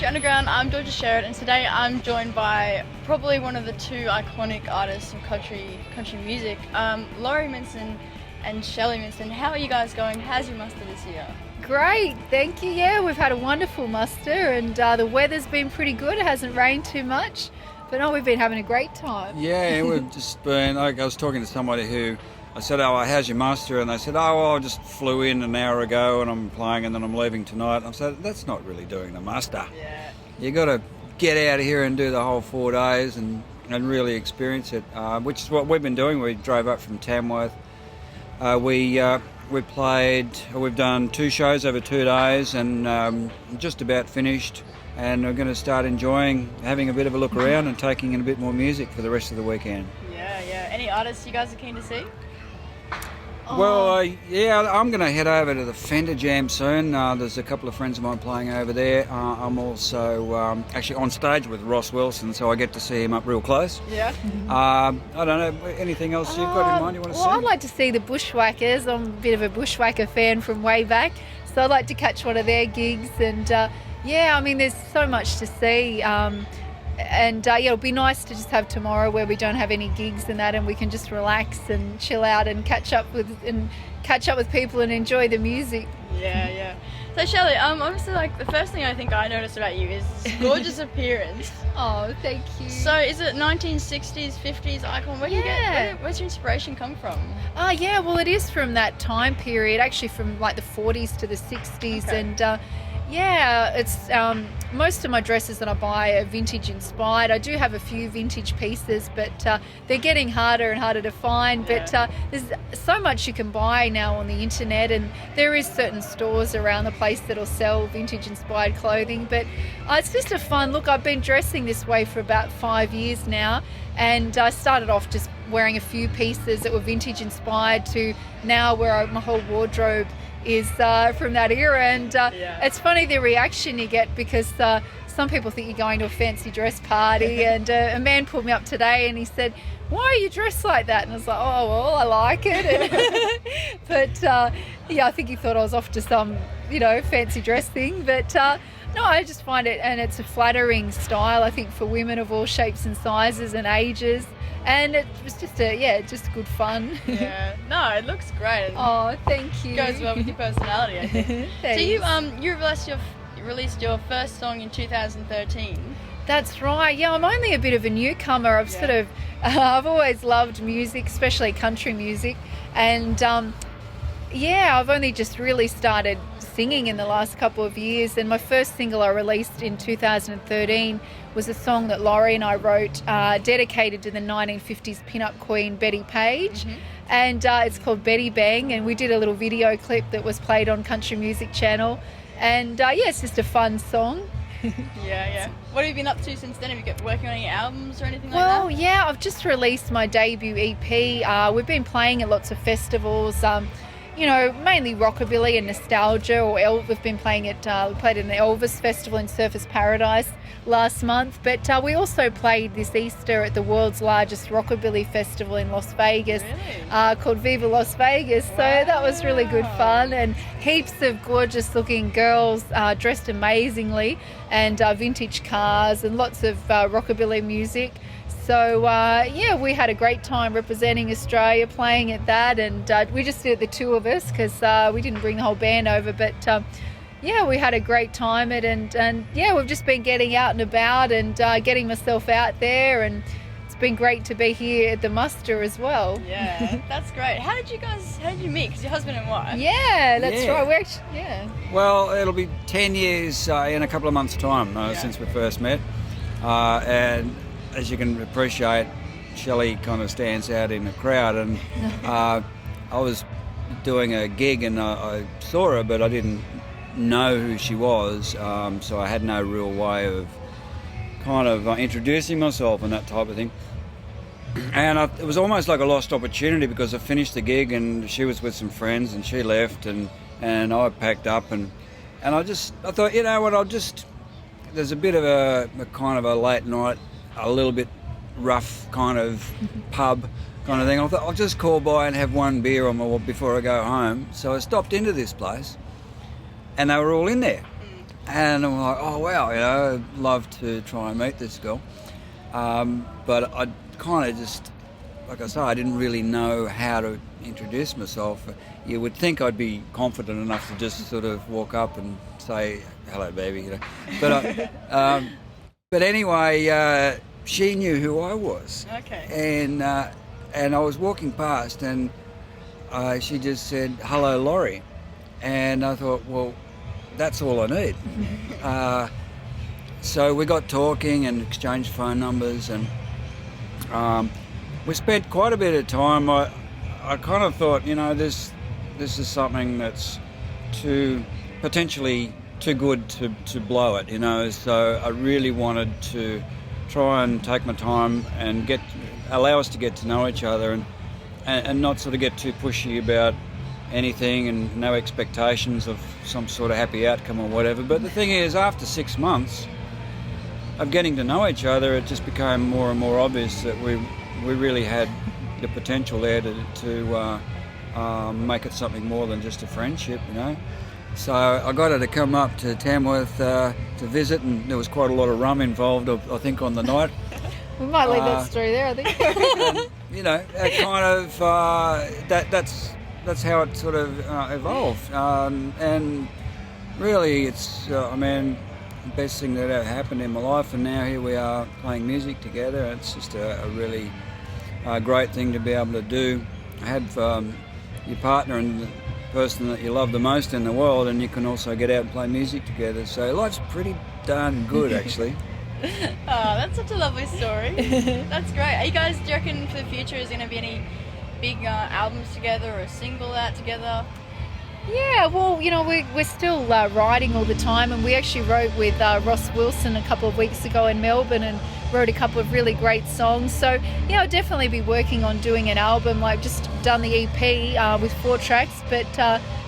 Country Underground. I'm Sherred, and today I'm joined by probably one of the two iconic artists of country music, Lawrie and Shelley Minson. How are you guys going? How's your muster this year? Great, thank you. Yeah, we've had a wonderful muster, and the weather's been pretty good. It hasn't rained too much, but no, we've been having a great time. Yeah, we've just been. I was talking to somebody who I said, "Oh, how's your muster?" And they said, "Oh, well, I just flew in an hour ago and I'm playing and then I'm leaving tonight." I said, "That's not really doing the muster. Yeah. You got to get out of here and do the whole 4 days and really experience it," which is what we've been doing. We drove up from Tamworth. We've done 2 shows over 2 days and just about finished. And we're going to start having a bit of a look around and taking in a bit more music for the rest of the weekend. Yeah. Any artists you guys are keen to see? Well, I'm going to head over to the Fender Jam soon. There's a couple of friends of mine playing over there. I'm also actually on stage with Ross Wilson, so I get to see him up real close. Yeah. I don't know, anything else you've got in mind you want to see? Well, I'd like to see the Bushwhackers. I'm a bit of a Bushwhacker fan from way back, so I'd like to catch one of their gigs. And there's so much to see. It'll be nice to just have tomorrow where we don't have any gigs and that, and we can just relax and chill out and catch up with people and enjoy the music. Yeah. So Shelley, obviously, like, the first thing I think I noticed about you is gorgeous appearance. Oh, thank you. So is it 1960s, 50s icon? Where's your inspiration come from? Well, it is from that time period, actually from like the 40s to the 60s. Okay. And it's most of my dresses that I buy are vintage inspired. I do have a few vintage pieces, but they're getting harder and harder to find. Yeah. But there's so much you can buy now on the internet, and there is certain stores around the place that'll sell vintage inspired clothing. But it's just a fun look. I've been dressing this way for about 5 years now, and I started off just wearing a few pieces that were vintage inspired to now where my whole wardrobe is from that era. And it's funny the reaction you get, because some people think you're going to a fancy dress party. And a man pulled me up today and he said, "Why are you dressed like that?" And I was like, "Oh, well, I like it." But I think he thought I was off to some fancy dress thing. But no, I just find it, and it's a flattering style, I think, for women of all shapes and sizes and ages. And it was just good fun. Yeah, no, it looks great. Oh, thank you. It goes well with your personality, I think. So you released your first song in 2013. That's right. Yeah, I'm only a bit of a newcomer. I've always loved music, especially country music, and I've only just really started singing in the last couple of years. And my first single I released in 2013 was a song that Lawrie and I wrote, dedicated to the 1950s pin-up queen Betty Page. Mm-hmm. And it's called Betty Bang, and we did a little video clip that was played on Country Music Channel. And it's just a fun song. Yeah. What have you been up to since then? Have you got working on any albums or anything like Well, that? yeah, I've just released my debut EP. We've been playing at lots of festivals, mainly rockabilly and nostalgia. We've been playing we played at an Elvis festival in Surfers Paradise last month, but we also played this Easter at the world's largest rockabilly festival in Las Vegas. Really? Called Viva Las Vegas. So that was really good fun, and heaps of gorgeous looking girls dressed amazingly, and vintage cars and lots of rockabilly music. So we had a great time representing Australia, playing at that, and we just did it, the two of us, because we didn't bring the whole band over. But we had a great time at it, and we've just been getting out and about and getting myself out there, and it's been great to be here at the muster as well. Yeah, that's great. How did you meet? Because you're husband and wife. Yeah, that's right. We're actually, Well, it'll be 10 years in a couple of months' time since we first met. And as you can appreciate, Shelley kind of stands out in the crowd, and I was doing a gig and I saw her, but I didn't know who she was, so I had no real way of kind of introducing myself and that type of thing. And it was almost like a lost opportunity, because I finished the gig and she was with some friends and she left, and I packed up and I thought, there's a bit of a kind of a late night, a little bit rough kind of pub kind of thing. I thought I'll just call by and have one beer before I go home. So I stopped into this place, and they were all in there. And I'm like, oh wow, I'd love to try and meet this girl. But I kind of just, like I say, I didn't really know how to introduce myself. You would think I'd be confident enough to just sort of walk up and say, hello baby, But anyway, she knew who I was. Okay. And I was walking past and she just said, hello Lawrie. And I thought, well, that's all I need. So we got talking and exchanged phone numbers, and we spent quite a bit of time. I kind of thought, this is something that's potentially too good to blow it, So I really wanted to try and take my time and allow us to get to know each other, and not sort of get too pushy about anything, and no expectations of some sort of happy outcome or whatever. But the thing is, after 6 months of getting to know each other, it just became more and more obvious that we really had the potential there to make it something more than just a friendship, So I got her to come up to Tamworth to visit, and there was quite a lot of rum involved, I think, on the night. We might leave that story there, I think. That kind of that's how it sort of evolved, and really it's the best thing that ever happened in my life, and now here we are playing music together. It's just a really great thing to be able to do. Have your partner and the person that you love the most in the world, and you can also get out and play music together, so life's pretty darn good actually. Oh, that's such a lovely story. That's great. Do you reckon for the future is going to be any big albums together or a single out together? Yeah, well, we're still writing all the time, and we actually wrote with Ross Wilson a couple of weeks ago in Melbourne and wrote a couple of really great songs. So, I'll definitely be working on doing an album. I've just done the EP with 4 tracks, but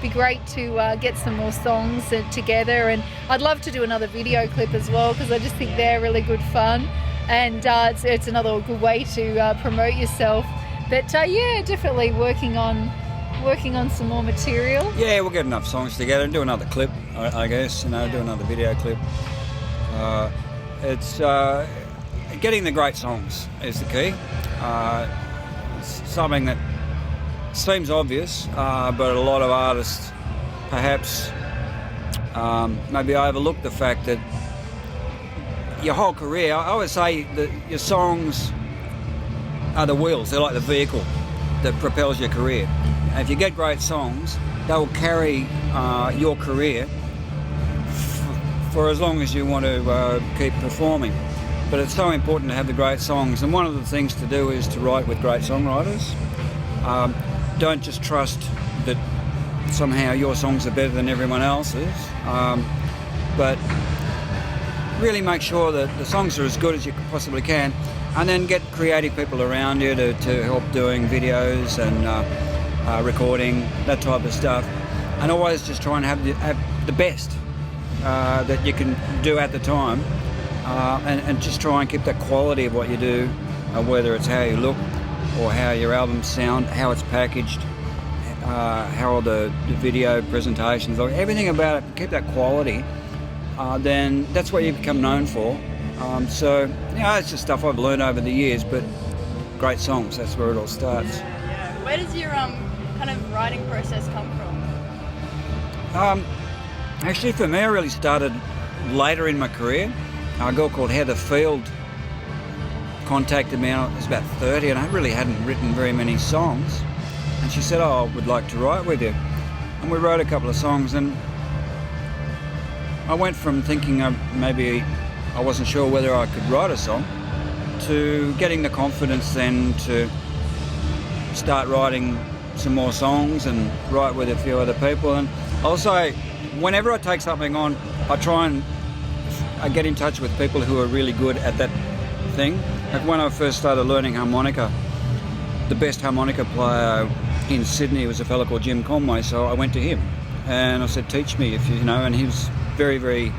be great to get some more songs together. And I'd love to do another video clip as well, because I just think they're really good fun, and it's another good way to promote yourself. But definitely working on some more material. Yeah, we'll get enough songs together and do another clip, I guess, do another video clip. It's getting the great songs is the key. It's something that seems obvious, but a lot of artists perhaps maybe overlook the fact that your whole career, I always say that your songs are the wheels, they're like the vehicle that propels your career. And if you get great songs, they will carry your career for as long as you want to keep performing. But it's so important to have the great songs, and one of the things to do is to write with great songwriters. Don't just trust that somehow your songs are better than everyone else's, but really make sure that the songs are as good as you possibly can, and then get creative people around you to help doing videos and recording, that type of stuff, and always just try and have the best that you can do at the time, and just try and keep that quality of what you do, whether it's how you look or how your albums sound, how it's packaged, how the video presentations, or everything about it, keep that quality, then that's what you become known for. So, it's just stuff I've learned over the years, but great songs, that's where it all starts. Yeah. Where does your kind of writing process come from? Actually, for me, I really started later in my career. A girl called Heather Field contacted me, I was about 30, and I really hadn't written very many songs. And she said, I would like to write with you. And we wrote a couple of songs, and I went from thinking maybe I wasn't sure whether I could write a song, to getting the confidence then to start writing some more songs and write with a few other people. And also, whenever I take something on, I try and get in touch with people who are really good at that thing. Like when I first started learning harmonica, the best harmonica player in Sydney was a fellow called Jim Conway, so I went to him and I said, teach me, if you know, and he was very, very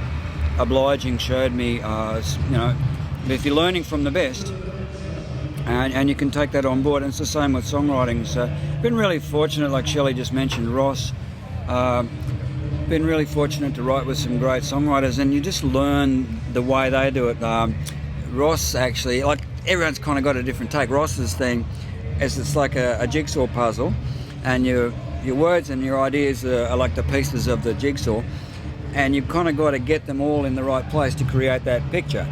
obliging, showed me, if you're learning from the best, and you can take that on board. And it's the same with songwriting. So been really fortunate, like Shelley just mentioned, Ross. been really fortunate to write with some great songwriters, and you just learn the way they do it. Ross actually, like everyone's kind of got a different take. Ross's thing is it's like a jigsaw puzzle, and your words and your ideas are like the pieces of the jigsaw, and you've kind of got to get them all in the right place to create that picture.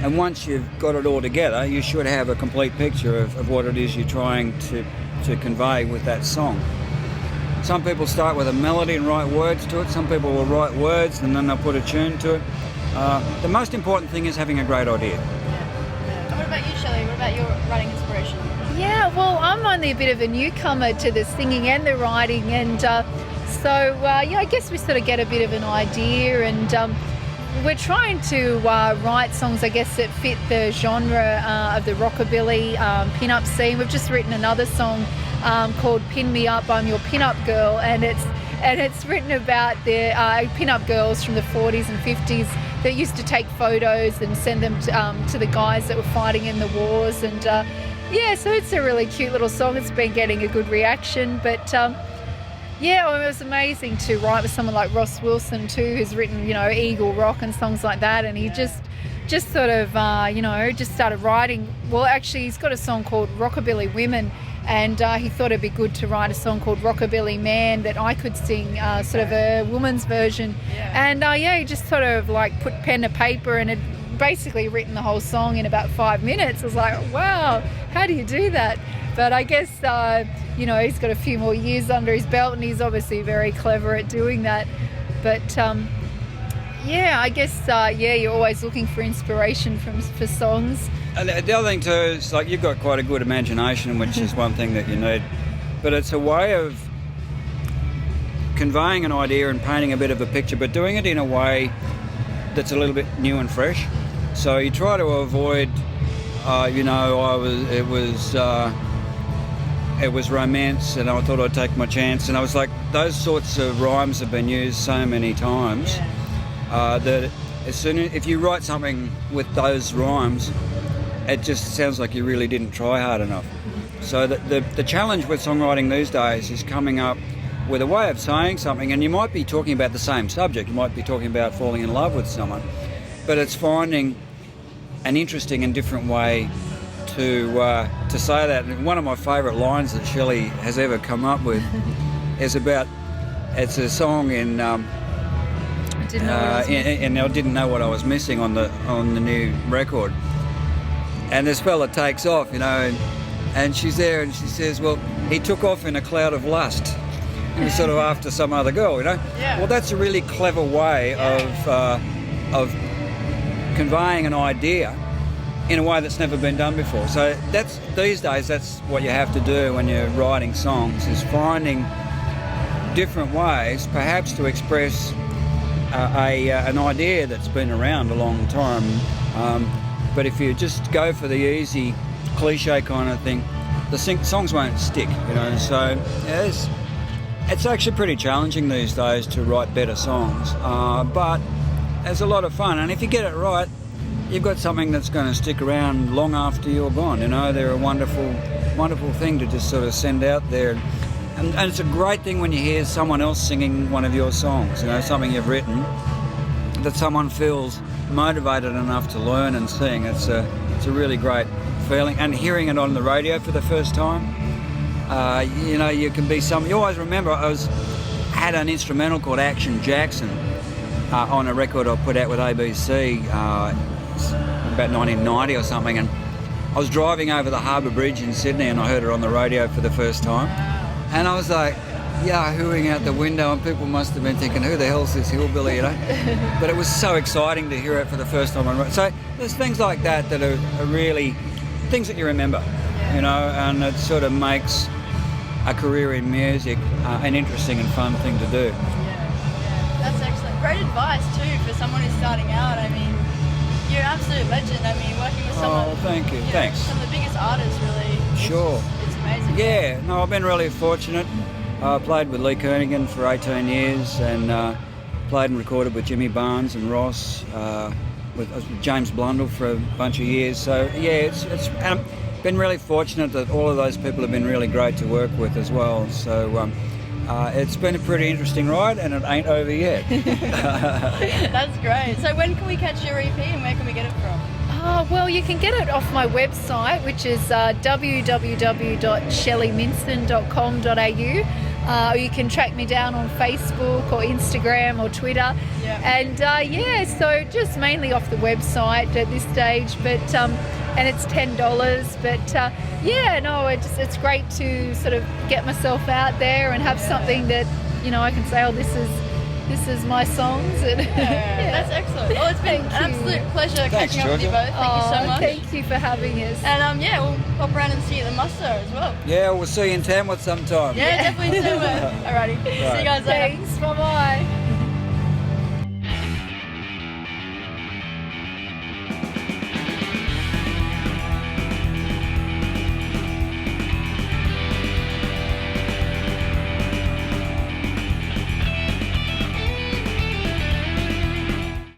And once you've got it all together, you should have a complete picture of what it is you're trying to convey with that song. Some people start with a melody and write words to it. Some people will write words and then they'll put a tune to it. The most important thing is having a great idea. And what about you, Shelley? What about your writing inspiration? Yeah, well, I'm only a bit of a newcomer to the singing and the writing, and I guess we sort of get a bit of an idea, and we're trying to write songs, I guess, that fit the genre of the rockabilly pin-up scene. We've just written another song called "Pin Me Up, I'm Your Pin-Up Girl," and it's written about the pin-up girls from the 40s and 50s that used to take photos and send them to the guys that were fighting in the wars, and so it's a really cute little song. It's been getting a good reaction, but it was amazing to write with someone like Ross Wilson too, who's written, Eagle Rock and songs like that, and he just sort of, just started writing. Well, actually, he's got a song called Rockabilly Women, and he thought it'd be good to write a song called Rockabilly Man that I could sing, sort of a woman's version. Yeah. And he just sort of like put pen to paper and had basically written the whole song in about 5 minutes. I was like, wow, how do you do that? But I guess, he's got a few more years under his belt, and he's obviously very clever at doing that. But I guess, you're always looking for inspiration for songs. And the other thing too is, like, you've got quite a good imagination, which is one thing that you need. But it's a way of conveying an idea and painting a bit of a picture, but doing it in a way that's a little bit new and fresh. So you try to avoid, it was romance, and I thought I'd take my chance, and I was like, those sorts of rhymes have been used so many times that if you write something with those rhymes, it just sounds like you really didn't try hard enough. So the challenge with songwriting these days is coming up with a way of saying something, and you might be talking about the same subject, you might be talking about falling in love with someone, but it's finding an interesting and different way to say that. And one of my favourite lines that Shelley has ever come up with is it's a song in I didn't know what I was missing on the new record. And this fella takes off, and she's there, and she says, well, he took off in a cloud of lust. He was sort of after some other girl, Yeah. Well, that's a really clever way of conveying an idea in a way that's never been done before. So these days that's what you have to do when you're writing songs, is finding different ways perhaps to express an idea that's been around a long time. But if you just go for the easy cliche kind of thing, the songs won't stick, So it's actually pretty challenging these days to write better songs, but it's a lot of fun, and if you get it right, you've got something that's going to stick around long after you're gone. They're a wonderful, wonderful thing to just sort of send out there, and it's a great thing when you hear someone else singing one of your songs, something you've written that someone feels motivated enough to learn and sing. It's a really great feeling, and hearing it on the radio for the first time. You can be you always remember, I had an instrumental called Action Jackson on a record I put out with ABC about 1990 or something, and I was driving over the Harbour Bridge in Sydney and I heard it on the radio for the first time, and I was like yahooing out the window, and people must have been thinking, who the hell's this hillbilly, But it was so exciting to hear it for the first time. So there's things like that are really things that you remember, and it sort of makes a career in music an interesting and fun thing to do. Yeah, that's excellent. Great advice too for someone who's starting out. I mean, you're an absolute legend. I mean, working with someone. Oh, thank you. Thanks. Some of the biggest artists, really. Sure. It's amazing. Yeah. No, I've been really fortunate. I played with Lee Kernaghan for 18 years, and played and recorded with Jimmy Barnes and Ross, with James Blundell for a bunch of years. So yeah, it's been really fortunate that all of those people have been really great to work with as well. So It's been a pretty interesting ride, and it ain't over yet. That's great. So when can we catch your EP and where can we get it from? Well, you can get it off my website, which is www.shelleyminson.com.au. Or you can track me down on Facebook or Instagram or Twitter. Yeah. And so just mainly off the website at this stage, but and it's $10. But it's great to sort of get myself out there and have something that I can say, oh, this is my songs. And That's excellent. Well, it's been an absolute pleasure catching up with you both. Thank you so much. Thank you for having us. And we'll pop around and see you at the Muster as well. Yeah, we'll see you in Tamworth sometime. Yeah, definitely. Alrighty. See you guys later. Thanks. Bye bye.